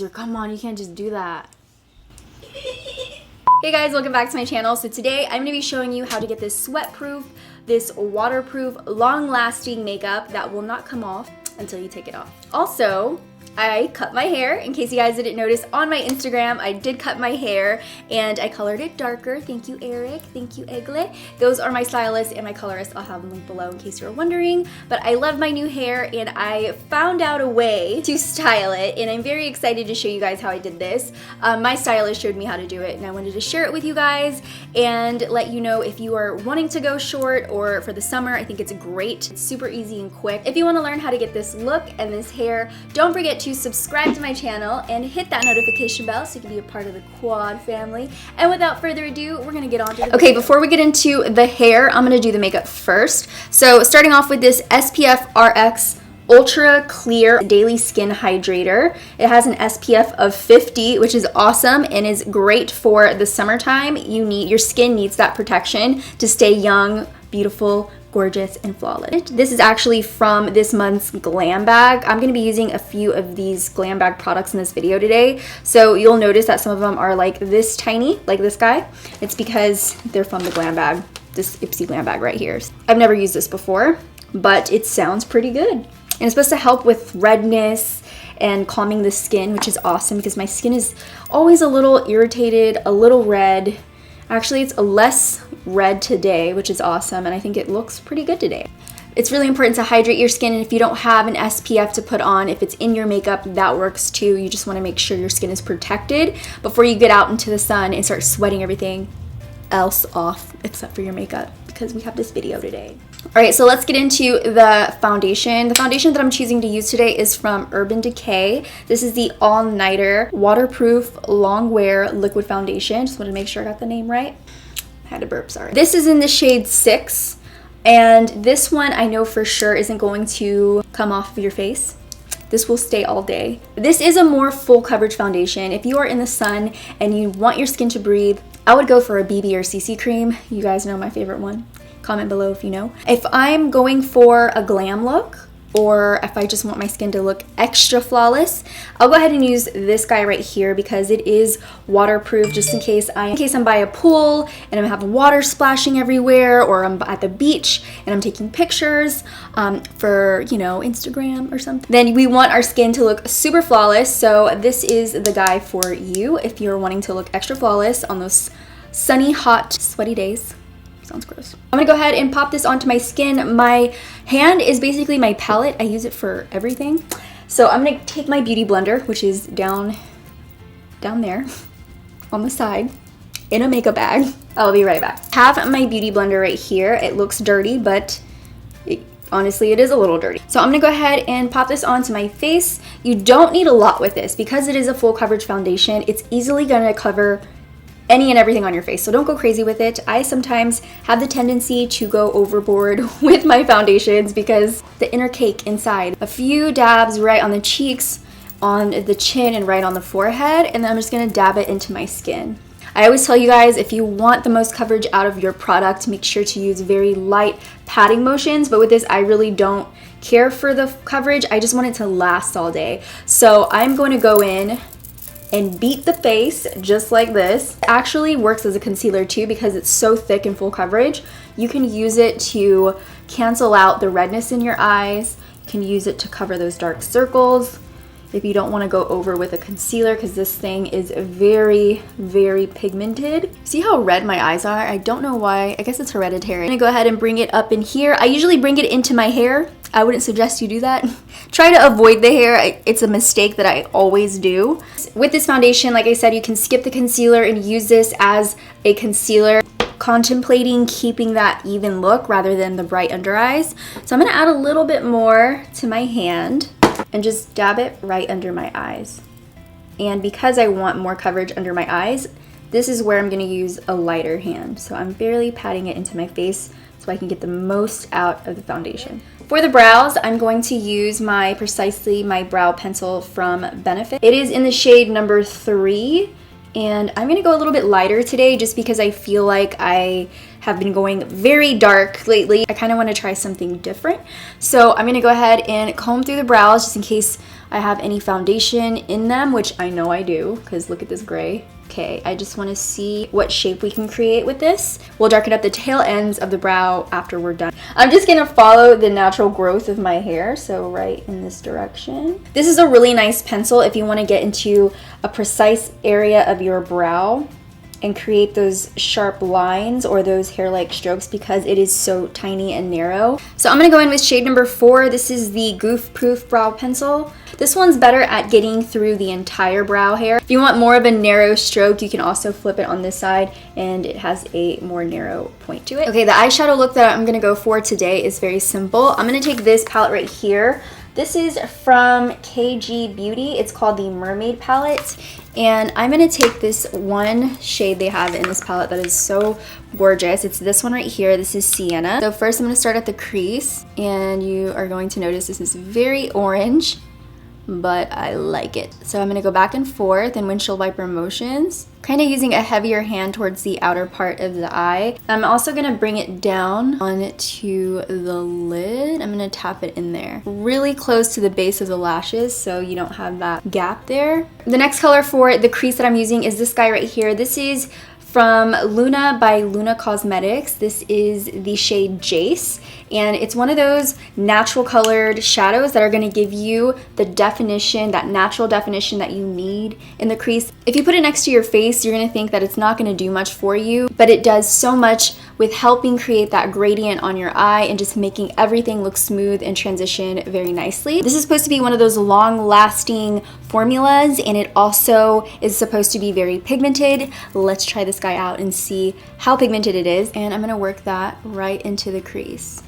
diffuser. Come on, you can't just do that. Hey guys, welcome back to my channel. So today I'm going to be showing you how to get this sweat-proof, this waterproof, long-lasting makeup that will not come off until you take it off. Also, I cut my hair. In case you guys didn't notice, on my Instagram, I did cut my hair and I colored it darker. Thank you, Eric. Thank you, Egle. Those are my stylist and my colorist. I'll have them linked below in case you're wondering. But I love my new hair and I found out a way to style it, and I'm very excited to show you guys how I did this. My stylist showed me how to do it and I wanted to share it with you guys and let you know if you are wanting to go short or for the summer. I think it's great. It's super easy and quick. If you want to learn how to get this look and this hair, don't forget to subscribe to my channel and hit that notification bell so you can be a part of the quad family. And without further ado, we're gonna get on to the video. Before we get into the hair, I'm gonna do the makeup first. So starting off with this SPF RX Ultra Clear Daily Skin Hydrator. It has an SPF of 50, which is awesome and is great for the summertime. Your skin needs that protection to stay young, beautiful, gorgeous, and flawless. This is actually from this month's Glam Bag. I'm gonna be using a few of these Glam Bag products in this video today. So you'll notice that some of them are like this tiny, like this guy. It's because they're from the Glam Bag, this Ipsy Glam Bag right here. I've never used this before, but it sounds pretty good. And it's supposed to help with redness and calming the skin, which is awesome because my skin is always a little irritated, a little red. Actually, it's a less red today, which is awesome, and I think it looks pretty good today. It's really important to hydrate your skin, and if you don't have an SPF to put on, if it's in your makeup, that works too. You just want to make sure your skin is protected before you get out into the sun and start sweating everything else off except for your makeup, because we have this video today. Alright, so let's get into the foundation. The foundation that I'm choosing to use today is from Urban Decay. This is the All Nighter Waterproof Long Wear Liquid Foundation. Just wanted to make sure I got the name right. Had to burp, sorry. This is in the shade 6, and this one I know for sure isn't going to come off of your face. This will stay all day. This is a more full coverage foundation. If you are in the sun and you want your skin to breathe, I would go for a BB or CC cream. You guys know my favorite one. Comment below if you know. If I'm going for a glam look, or if I just want my skin to look extra flawless, I'll go ahead and use this guy right here because it is waterproof, just in case I'm by a pool and I'm having water splashing everywhere, or I'm at the beach and I'm taking pictures for, you know, Instagram or something. Then we want our skin to look super flawless, so this is the guy for you if you're wanting to look extra flawless on those sunny, hot, sweaty days. Sounds gross. I'm gonna go ahead and pop this onto my skin. My hand is basically my palette. I use it for everything. So I'm gonna take my beauty blender, which is down there on the side in a makeup bag. I'll be right back. I have my beauty blender right here. It looks dirty, but honestly, it is a little dirty. So I'm gonna go ahead and pop this onto my face. You don't need a lot with this because it is a full coverage foundation. It's easily gonna cover any and everything on your face, so don't go crazy with it. I sometimes have the tendency to go overboard with my foundations because the inner cake inside. A few dabs right on the cheeks, on the chin, and right on the forehead, and then I'm just gonna dab it into my skin. I always tell you guys, if you want the most coverage out of your product, make sure to use very light patting motions, but with this, I really don't care for the coverage. I just want it to last all day. So I'm going to go in and beat the face just like this. It actually works as a concealer too because it's so thick and full coverage. You can use it to cancel out the redness in your eyes. You can use it to cover those dark circles if you don't want to go over with a concealer, because this thing is very, very pigmented. See how red my eyes are? I don't know why. I guess it's hereditary. I'm gonna go ahead and bring it up in here. I usually bring it into my hair. I wouldn't suggest you do that. Try to avoid the hair. It's a mistake that I always do. With this foundation, like I said, you can skip the concealer and use this as a concealer, contemplating keeping that even look rather than the bright under eyes. So I'm gonna add a little bit more to my hand and just dab it right under my eyes. And because I want more coverage under my eyes, this is where I'm gonna use a lighter hand. So I'm barely patting it into my face so I can get the most out of the foundation. For the brows, I'm going to use Precisely my brow pencil from Benefit. It is in the shade number 3, And I'm gonna go a little bit lighter today just because I feel like I have been going very dark lately. I kind of want to try something different. So I'm gonna go ahead and comb through the brows just in case I have any foundation in them, which I know I do, because look at this gray. Okay, I just want to see what shape we can create with this. We'll darken up the tail ends of the brow after we're done. I'm just gonna follow the natural growth of my hair, so right in this direction. This is a really nice pencil if you want to get into a precise area of your brow and create those sharp lines or those hair-like strokes because it is so tiny and narrow. So I'm gonna go in with shade number 4. This is the Goof Proof Brow Pencil. This one's better at getting through the entire brow hair. If you want more of a narrow stroke, you can also flip it on this side and it has a more narrow point to it. Okay, the eyeshadow look that I'm gonna go for today is very simple. I'm gonna take this palette right here. This is from KG Beauty. It's called the Mermaid Palette. And I'm gonna take this one shade they have in this palette that is so gorgeous. It's this one right here. This is Sienna. So first I'm gonna start at the crease, and you are going to notice this is very orange, but I like it. So I'm gonna go back and forth in windshield wiper motions, kind of using a heavier hand towards the outer part of the eye. I'm also gonna bring it down onto the lid. I'm gonna tap it in there, really close to the base of the lashes so you don't have that gap there. The next color for the crease that I'm using is this guy right here. This is from Luna by Luna Cosmetics. This is the shade Jace, and it's one of those natural colored shadows that are gonna give you the definition, that natural definition that you need in the crease. If you put it next to your face, you're gonna think that it's not gonna do much for you, but it does so much with helping create that gradient on your eye and just making everything look smooth and transition very nicely. This is supposed to be one of those long-lasting formulas, and it also is supposed to be very pigmented. Let's try this guy out and see how pigmented it is, and I'm gonna work that right into the crease.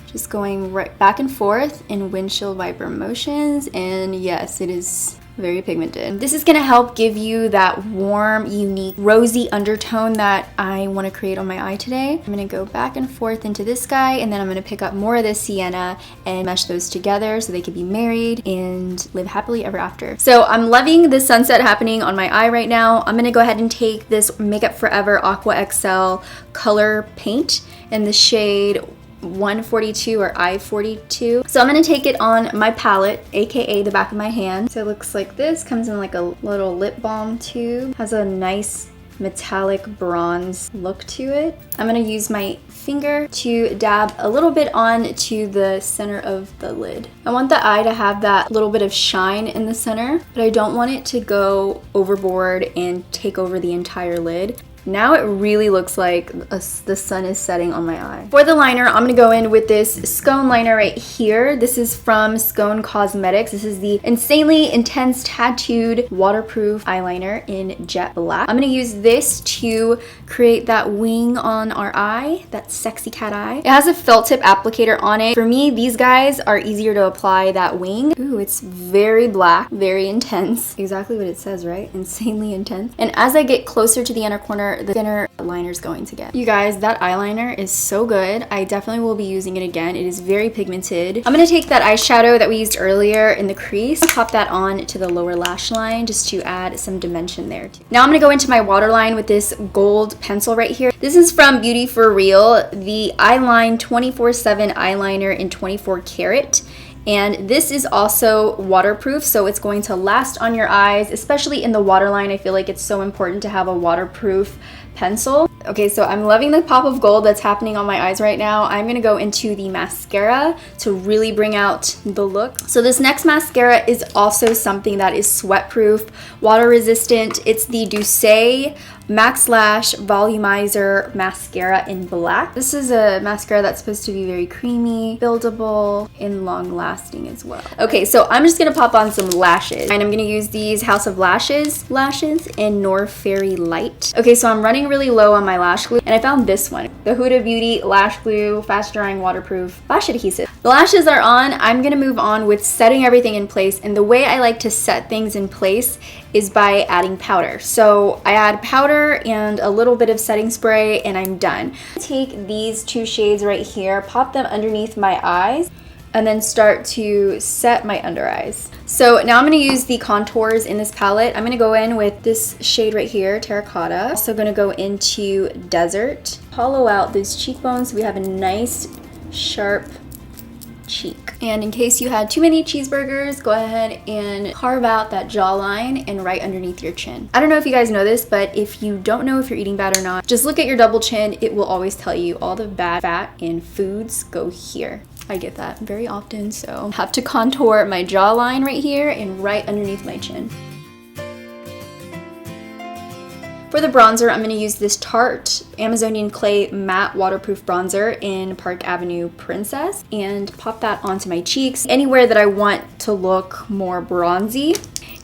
Just going right back and forth in windshield wiper motions, and yes, it is very pigmented. This is gonna help give you that warm, unique, rosy undertone that I wanna create on my eye today. I'm gonna go back and forth into this guy, and then I'm gonna pick up more of this Sienna and mesh those together so they could be married and live happily ever after. So I'm loving the sunset happening on my eye right now. I'm gonna go ahead and take this Makeup Forever Aqua XL color paint in the shade 142 or I-42. So I'm gonna take it on my palette, aka the back of my hand. So it looks like this, comes in like a little lip balm tube, has a nice metallic bronze look to it. I'm gonna use my finger to dab a little bit on to the center of the lid. I want the eye to have that little bit of shine in the center, but I don't want it to go overboard and take over the entire lid. Now it really looks like the sun is setting on my eye. For the liner, I'm gonna go in with this Scone liner right here. This is from Scone Cosmetics. This is the Insanely Intense Tattooed Waterproof Eyeliner in Jet Black. I'm gonna use this to create that wing on our eye, that sexy cat eye. It has a felt tip applicator on it. For me, these guys are easier to apply that wing. Ooh, it's very black, very intense. Exactly what it says, right? Insanely intense. And as I get closer to the inner corner, the thinner liner's going to get. You guys, that eyeliner is so good. I definitely will be using it again. It is very pigmented. I'm gonna take that eyeshadow that we used earlier in the crease, pop that on to the lower lash line just to add some dimension there too. Now I'm gonna go into my waterline with this gold pencil right here. This is from Beauty For Real, the Eyeline 24/7 eyeliner in 24 karat. And this is also waterproof, so it's going to last on your eyes, especially in the waterline. I feel like it's so important to have a waterproof pencil. Okay, so I'm loving the pop of gold that's happening on my eyes right now. I'm gonna go into the mascara to really bring out the look. So this next mascara is also something that is sweat proof, water resistant. It's the Decay Max Lash Volumizer Mascara in black. This is a mascara that's supposed to be very creamy, buildable, and long lasting as well. Okay, so I'm just gonna pop on some lashes, and I'm gonna use these House of Lashes in Nor Fairy Light. Okay, so I'm running really low on my lash glue, and I found this one, the Huda Beauty Lash Glue Fast Drying Waterproof Lash Adhesive. The lashes are on. I'm gonna move on with setting everything in place, and the way I like to set things in place is by adding powder. So I add powder and a little bit of setting spray, and I'm done. Take these two shades right here, pop them underneath my eyes, and then start to set my under eyes. So now I'm going to use the contours in this palette. I'm going to go in with this shade right here, Terracotta. Also going to go into Desert. Hollow out those cheekbones so we have a nice sharp cheek. And in case you had too many cheeseburgers, go ahead and carve out that jawline and right underneath your chin. I don't know if you guys know this, but if you don't know if you're eating bad or not, just look at your double chin. It will always tell you all the bad fat in foods go here. I get that very often, so I have to contour my jawline right here and right underneath my chin. For the bronzer, I'm going to use this Tarte Amazonian Clay Matte Waterproof Bronzer in Park Avenue Princess and pop that onto my cheeks, anywhere that I want to look more bronzy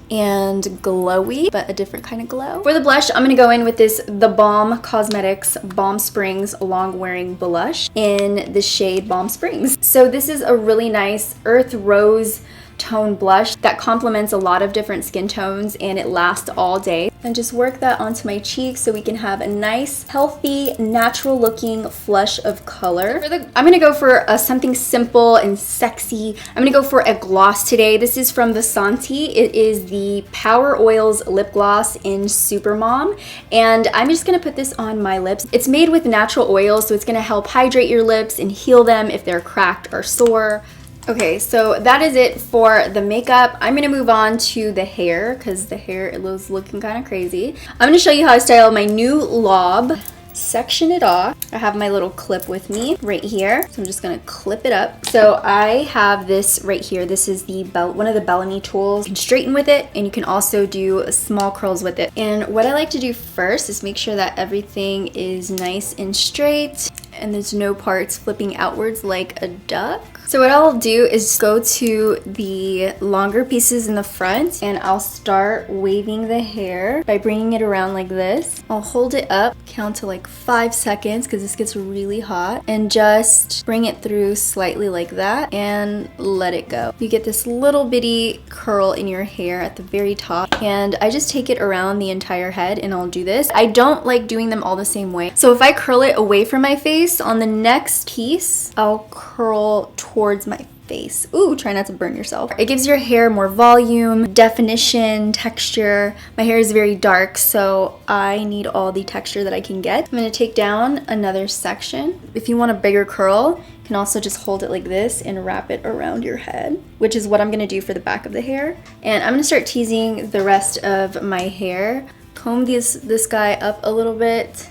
and glowy, but a different kind of glow. For the blush, I'm going to go in with this The Balm Cosmetics Balm Springs Long Wearing Blush in the shade Balm Springs. So this is a really nice earth rose tone blush that complements a lot of different skin tones and it lasts all day. And just work that onto my cheeks so we can have a nice, healthy, natural looking flush of color. I'm gonna go for something simple and sexy. I'm gonna go for a gloss today. This is from Vasanti. It is the Power Oils Lip Gloss in Supermom. And I'm just gonna put this on my lips. It's made with natural oils, so it's gonna help hydrate your lips and heal them if they're cracked or sore. Okay, so that is it for the makeup. I'm gonna move on to the hair because the hair is looking kind of crazy. I'm gonna show you how I style my new lob. Section it off. I have my little clip with me right here, so I'm just gonna clip it up. So I have this right here. This is the one of the Bellamy tools. You can straighten with it, and you can also do small curls with it. And what I like to do first is make sure that everything is nice and straight, and there's no parts flipping outwards like a duck. So what I'll do is go to the longer pieces in the front and I'll start waving the hair by bringing it around like this. I'll hold it up, count to like 5 seconds because this gets really hot, and just bring it through slightly like that and let it go. You get this little bitty curl in your hair at the very top, and I just take it around the entire head and I'll do this. I don't like doing them all the same way. So if I curl it away from my face, on the next piece, I'll curl towards my face. Ooh, try not to burn yourself. It gives your hair more volume, definition, texture. My hair is very dark, so I need all the texture that I can get. I'm gonna take down another section. If you want a bigger curl, you can also just hold it like this and wrap it around your head, which is what I'm gonna do for the back of the hair. And I'm gonna start teasing the rest of my hair. Comb this guy up a little bit,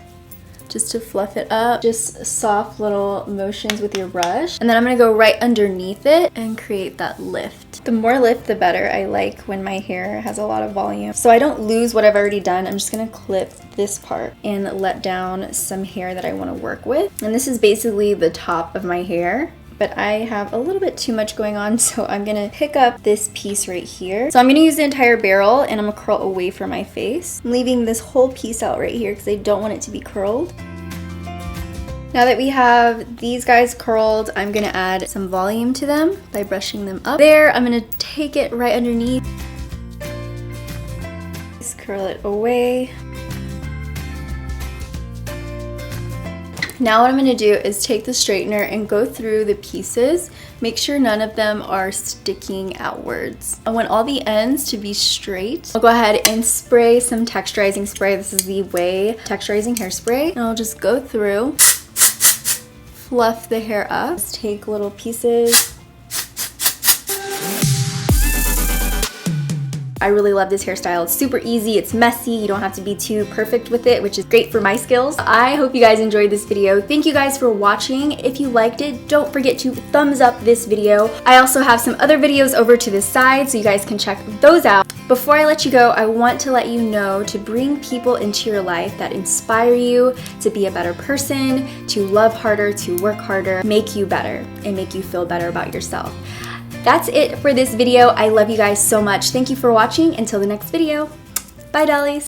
just to fluff it up. Just soft little motions with your brush. And then I'm gonna go right underneath it and create that lift. The more lift, the better. I like when my hair has a lot of volume. So I don't lose what I've already done. I'm just gonna clip this part and let down some hair that I wanna work with. And this is basically the top of my hair, but I have a little bit too much going on, so I'm gonna pick up this piece right here. So I'm gonna use the entire barrel and I'm gonna curl away from my face. I'm leaving this whole piece out right here because I don't want it to be curled. Now that we have these guys curled, I'm gonna add some volume to them by brushing them up. There, I'm gonna take it right underneath. Just curl it away. Now what I'm gonna do is take the straightener and go through the pieces. Make sure none of them are sticking outwards. I want all the ends to be straight. I'll go ahead and spray some texturizing spray. This is the Way Texturizing Hairspray. And I'll just go through, fluff the hair up. Just take little pieces. I really love this hairstyle. It's super easy, it's messy, you don't have to be too perfect with it, which is great for my skills. I hope you guys enjoyed this video. Thank you guys for watching. If you liked it, don't forget to thumbs up this video. I also have some other videos over to the side, so you guys can check those out. Before I let you go, I want to let you know to bring people into your life that inspire you to be a better person, to love harder, to work harder, make you better, and make you feel better about yourself. That's it for this video. I love you guys so much. Thank you for watching. Until the next video. Bye, dollies.